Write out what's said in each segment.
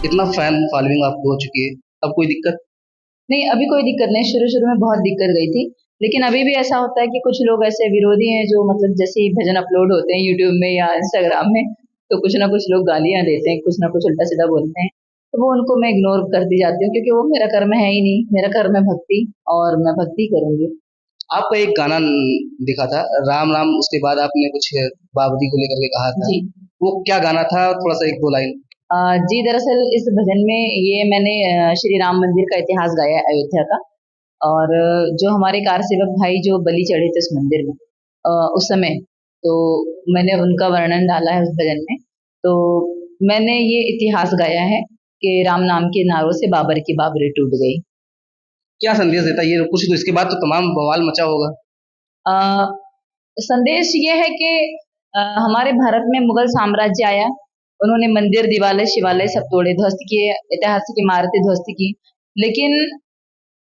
इतना fan following आपको हो चुकी है, अब कोई दिक्कत? नहीं, अभी कोई दिक्कत नहीं, शुरू-शुरू में बहुत दिक्कत गई थी। लेकिन अभी भी ऐसा होता है कि कुछ लोग ऐसे विरोधी हैं जो मतलब जैसे ही भजन अपलोड होते हैं यूट्यूब में या इंस्टाग्राम में, तो कुछ ना कुछ लोग गालियाँ देते हैं, कुछ ना कुछ उल्टा-सीधा बोलते हैं। तो वो उनको मैं इग्नोर करती जाती हूँ क्योंकि वो मेरा कर्म है ही नहीं, मेरा कर्म है भक्ति और मैं भक्ति करूँगी। आपका एक गाना दिखा था, राम राम, उसके बाद आपने कुछ बाबरी को लेकर के कहा था। जी। वो क्या गाना था? थोड़ा-सा 1-2 लाइन। जी, दरअसल इस भजन में ये मैंने श्री राम मंदिर का इतिहास गाया है अयोध्या का। और जो हमारे कार सेवक भाई जो बलि चढ़े थे उस मंदिर में उस समय, तो मैंने उनका वर्णन डाला है उस भजन में। तो मैंने ये इतिहास गाया है कि राम नाम के नारों से बाबर की बाबरी टूट गई। क्या संदेश देता है ये? कुछ तो इसके बाद तो तमाम बवाल मचा होगा। अ, संदेश ये है कि हमारे भारत में मुगल साम्राज्य आया, उन्होंने मंदिर, दिवालय, शिवालय सब तोड़े, ध्वस्त किए, ऐतिहासिक इमारतें ध्वस्त की। लेकिन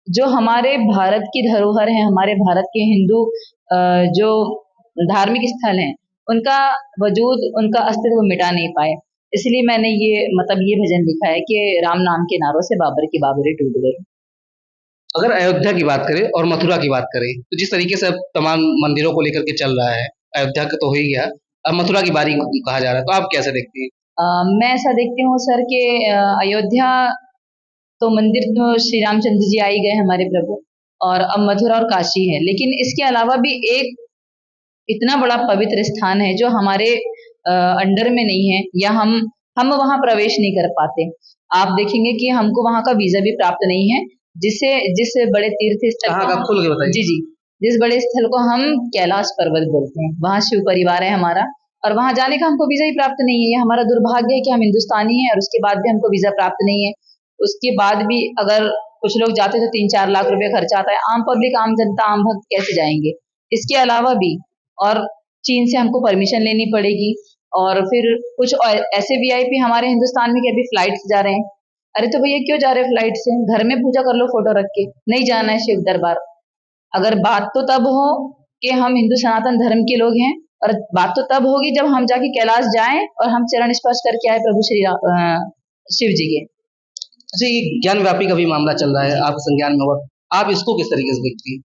जो हमारे भारत की धरोहर है, हमारे भारत के हिंदू जो धार्मिक स्थल हैं, उनका वजूद, उनका अस्तित्व मिटा नहीं पाए। इसलिए मैंने ये मतलब ये भजन लिखा है कि राम नाम के नारों से बाबर की बाबरी टूट गई। अगर अयोध्या की बात करें और मथुरा की बात करें, तो जिस तरीके से अब तमाम मंदिरों को लेकर के चल रहा है, अयोध्या का तो हो ही गया, अब मथुरा की बारी कहा जा रहा है, तो आप कैसे देखती हैं? मैं ऐसा देखती हूँ सर कि अयोध्या तो मंदिर तो श्री रामचंद्र जी आ ही गए हमारे प्रभु, और अब मथुरा और काशी है। लेकिन इसके अलावा भी एक इतना बड़ा पवित्र स्थान है जो हमारे अंडर में नहीं है, या हम वहाँ प्रवेश नहीं कर पाते। आप देखेंगे कि हमको वहाँ का वीज़ा भी प्राप्त नहीं है, जिससे जिस बड़े तीर्थ स्थल कहाँ को का? हम खुल के बताइए। जी, जी। जिस बड़े स्थल को हम कैलाश पर्वत बोलते हैं, वहाँ शिव परिवार है हमारा, और वहाँ जाने का हमको वीज़ा ही प्राप्त नहीं है। ये हमारा दुर्भाग्य है कि हम हिंदुस्तानी हैं और उसके बाद भी हमको वीज़ा प्राप्त नहीं है। उसके बाद भी अगर कुछ लोग जाते तो 3-4 लाख रुपए खर्चा आता है। आम पब्लिक, आम जनता, आम भक्त कैसे जाएँगे? इसके अलावा भी और चीन से हमको परमिशन लेनी पड़ेगी, और फिर कुछ ऐसे वीआईपी हमारे हिंदुस्तान में कि अभी फ्लाइट से जा रहे हैं। अरे तो भैया क्यों जा रहे हैं फ्लाइट से? घर में पूजा कर लो फोटो रख के, नहीं जाना है शिव दरबार। अगर बात तो तब हो कि हम हिंदू सनातन धर्म के लोग हैं, और बात तो तब होगी जब हम जाके कैलाश जाएं और हम चरण स्पर्श करके आए प्रभु शिव जी के। अच्छा, ये ज्ञान-व्यापी का भी मामला चल रहा है, जी। आपके संज्ञान में होगा। आप इसको किस तरीके से देखती हैं?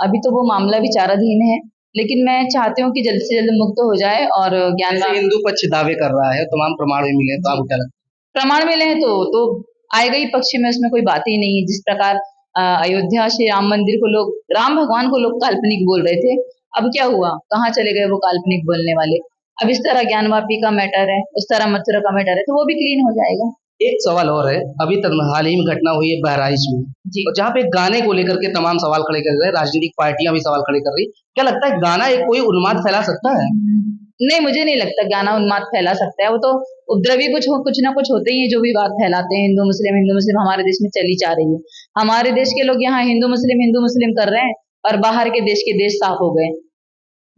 अभी तो वो मामला विचाराधीन है, लेकिन मैं चाहती हूँ कि जल्द से जल्द मुक्त हो जाए और ज्ञान जैसे हिंदू पक्ष दावे कर रहा है, तमाम प्रमाण भी मिले हैं, तो जी, आपको क्या लगता प्रमाण मिले हैं तो आएगा ही पक्ष में, उसमें कोई बात ही नहीं है। जिस प्रकार अयोध्या श्री राम मंदिर को लोग, राम भगवान को लोग काल्पनिक बोल रहे थे, अब क्या हुआ? कहाँ चले गए वो काल्पनिक बोलने वाले? अब इस तरह ज्ञानवापी का मैटर है, उस तरह मथुरा का मैटर है, तो वो भी क्लीन हो जाएगा। है? एक सवाल और है, अभी तक हाल ही में घटना हुई है बहराइच में, जी। और जहाँ पे गाने को लेकर के तमाम सवाल खड़े कर रहे हैं, राजनीतिक पार्टियां भी सवाल खड़े कर रही हैं। क्या लगता है गाना एक कोई उन्माद फैला सकता है? नहीं, मुझे नहीं लगता गाना उन्माद फैला सकता है। वो तो उपद्रवी कुछ ना कुछ होते ही हैं जो भी बात फैलाते हैं। हिंदू मुस्लिम हमारे देश में चली जा रही है। हमारे देश के लोग यहाँ हिंदू मुस्लिम कर रहे हैं, और बाहर के देश साफ हो गए।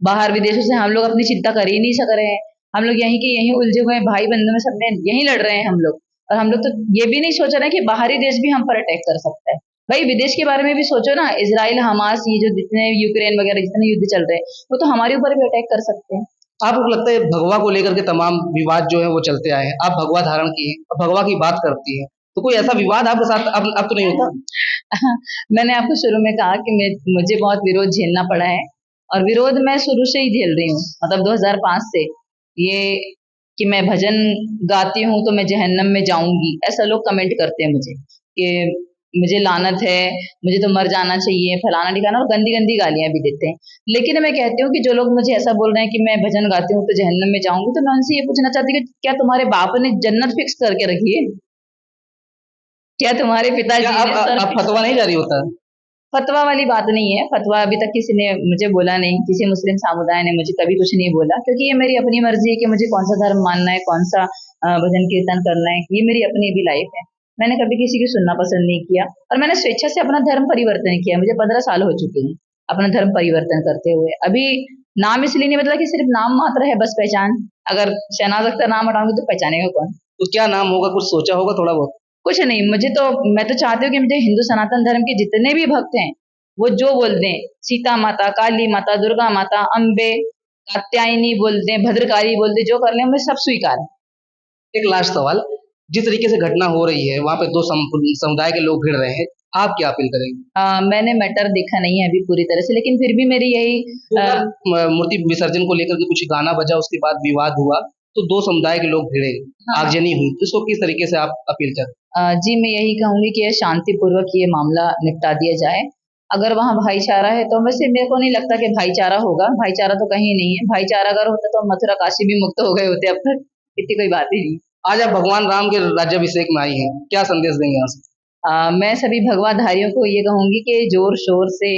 बाहर विदेशों से हम लोग अपनी चिंता कर ही नहीं सक रहे हैं। हम लोग यहीं के यहीं उलझे हुए हैं, भाई बंधु में सब में यहीं लड़ रहे हैं हम लोग। और हम लोग तो ये भी नहीं सोच रहे हैं कि बाहरी देश भी हम पर अटैक कर सकता है। भाई विदेश के बारे में भी सोचो ना, इज़राइल, हमास, ये जो जितने यूक्रेन वगैरह जितने युद्ध चल रहे हैं, वो तो हमारे ऊपर भी अटैक कर सकते हैं। आपको लगता है भगवा को लेकर के तमाम विवाद जो है वो चलते आए हैं, आप भगवा धारण की हैं, अब भगवा की बात करती हैं, तो कोई ऐसा विवाद आपके साथ अब तो नहीं होता? मैंने आपको शुरू में कहा कि मुझे बहुत विरोध झेलना पड़ा है, और विरोध मैं शुरू से ही झेल रही हूँ, मतलब 2005 से। ये कि मैं भजन गाती हूँ तो मैं जहन्नम में जाऊंगी, ऐसा लोग कमेंट करते हैं मुझे कि मुझे लानत है, मुझे तो मर जाना चाहिए, फलाना ठिकाना, और गंदी गंदी गालियां भी देते हैं। लेकिन मैं कहती हूँ कि जो लोग मुझे ऐसा बोल रहे हैं कि मैं भजन गाती हूँ तो जहन्नम में जाऊंगी, तो मैं उनसे ये पूछना चाहती हूँ कि क्या तुम्हारे बाप ने जन्नत फिक्स करके रखी है? क्या तुम्हारे क्या पिताजी ने स्वर्ग अब फिक्स? फतवा नहीं जारी होता? फतवा वाली बात नहीं है। फतवा अभी तक किसी ने मुझे बोला नहीं, किसी मुस्लिम समुदाय ने मुझे कभी कुछ नहीं बोला, क्योंकि ये मेरी अपनी मर्जी है कि मुझे कौन सा धर्म मानना है, कौन सा भजन कीर्तन करना है, ये मेरी अपनी भी लाइफ है। मैंने कभी किसी की सुनना पसंद नहीं किया, और मैंने स्वेच्छा से अपना धर्म परिवर्तन किया। मुझे 15 साल हो चुके हैं अपना धर्म परिवर्तन करते हुए। अभी नाम इसलिए नहीं बदला कि सिर्फ नाम मात्र है बस पहचान। अगर शहनाज अख्तर नाम हटाऊंगी तो पहचानेगा कौन? तो क्या नाम होगा, कुछ सोचा होगा थोड़ा बहुत? कुछ नहीं, मैं तो चाहती हूँ कि मुझे हिंदू सनातन धर्म के जितने भी भक्त हैं, वो जो बोल दें, सीता माता, काली माता, दुर्गा माता, अम्बे, कात्यायनी बोल दें, भद्रकाली बोल दें, जो कर लें, मुझे सब स्वीकार है। एक लास्ट सवाल, जिस तरीके से घटना हो रही है वहाँ पे दो समुदाय के लोग भिड़ रहे हैं, आप क्या अपील करेंगे? मैंने मैटर देखा नहीं है अभी पूरी तरह से, लेकिन फिर भी मेरी यही मूर्ति विसर्जन को लेकर के कुछ गाना बजा, उसके बाद विवाद हुआ, तो दो समुदाय के लोग भिड़े, हाँ। आगजनी हुई, तो इसको किस तरीके से आप अपील करें? जी मैं यही कहूंगी कि शांतिपूर्वक ये मामला निपटा दिया जाए। अगर वहाँ भाईचारा है तो वैसे मेरे को नहीं लगता कि भाईचारा होगा, भाईचारा तो कहीं नहीं है। भाईचारा अगर होता तो मथुरा काशी भी मुक्त हो गए होते अब तक, इतनी कोई बात ही नहीं। आज आप भगवान राम के राज्याभिषेक में आई हैं, क्या संदेश देंगे यहाँ से? मैं सभी भगवाधारियों को ये कहूंगी कि जोर शोर से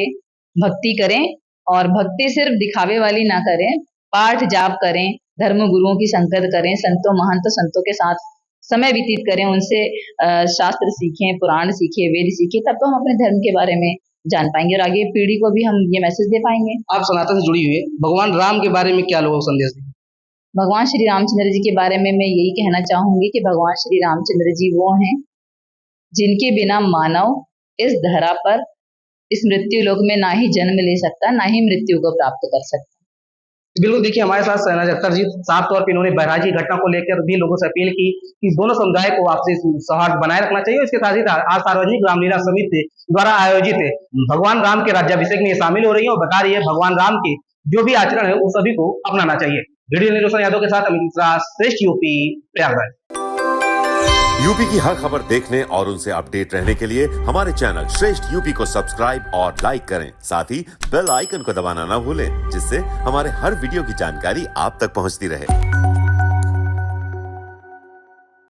भक्ति करें, और भक्ति सिर्फ दिखावे वाली ना करें, पाठ जाप करें, धर्म गुरुओं की संगत करें, संतों महंत संतों के साथ समय व्यतीत करें, उनसे शास्त्र सीखें, पुराण सीखें, वेद सीखें, तब तो हम अपने धर्म के बारे में जान पाएंगे और आगे पीढ़ी को भी हम ये मैसेज दे पाएंगे। आप सनातन से जुड़ी हुई हैं, भगवान राम के बारे में क्या लोगों को संदेश देंगे? भगवान श्री रामचंद्र जी के बारे में मैं यही कहना चाहूंगी कि भगवान श्री रामचंद्र जी वो हैं जिनके बिना मानव इस धरा पर इस मृत्यु लोक में ना ही जन्म ले सकता, ना ही मृत्यु को प्राप्त कर सकता। बिल्कुल, देखिए हमारे साथ शहनाज अख्तर जी साफ तौर पे इन्होंने बहराइच की घटना को लेकर भी लोगों से अपील की कि दोनों समुदाय को आपसी सौहार्द बनाए रखना चाहिए। इसके साथ ही आज सार्वजनिक रामलीला समिति द्वारा आयोजित भगवान राम के राज्याभिषेक में ये शामिल हो रही है और बता रही है भगवान राम के जो भी आचरण है वो सभी को अपनाना चाहिए। वीडियो निर्देशन यादव के साथ अमित मिश्रा, श्रेष्ठ यूपी, प्रयागराज। यूपी की हर खबर देखने और उनसे अपडेट रहने के लिए हमारे चैनल श्रेष्ठ यूपी को सब्सक्राइब और लाइक करें। साथ ही बेल आइकन को दबाना ना भूलें, जिससे हमारे हर वीडियो की जानकारी आप तक पहुंचती रहे।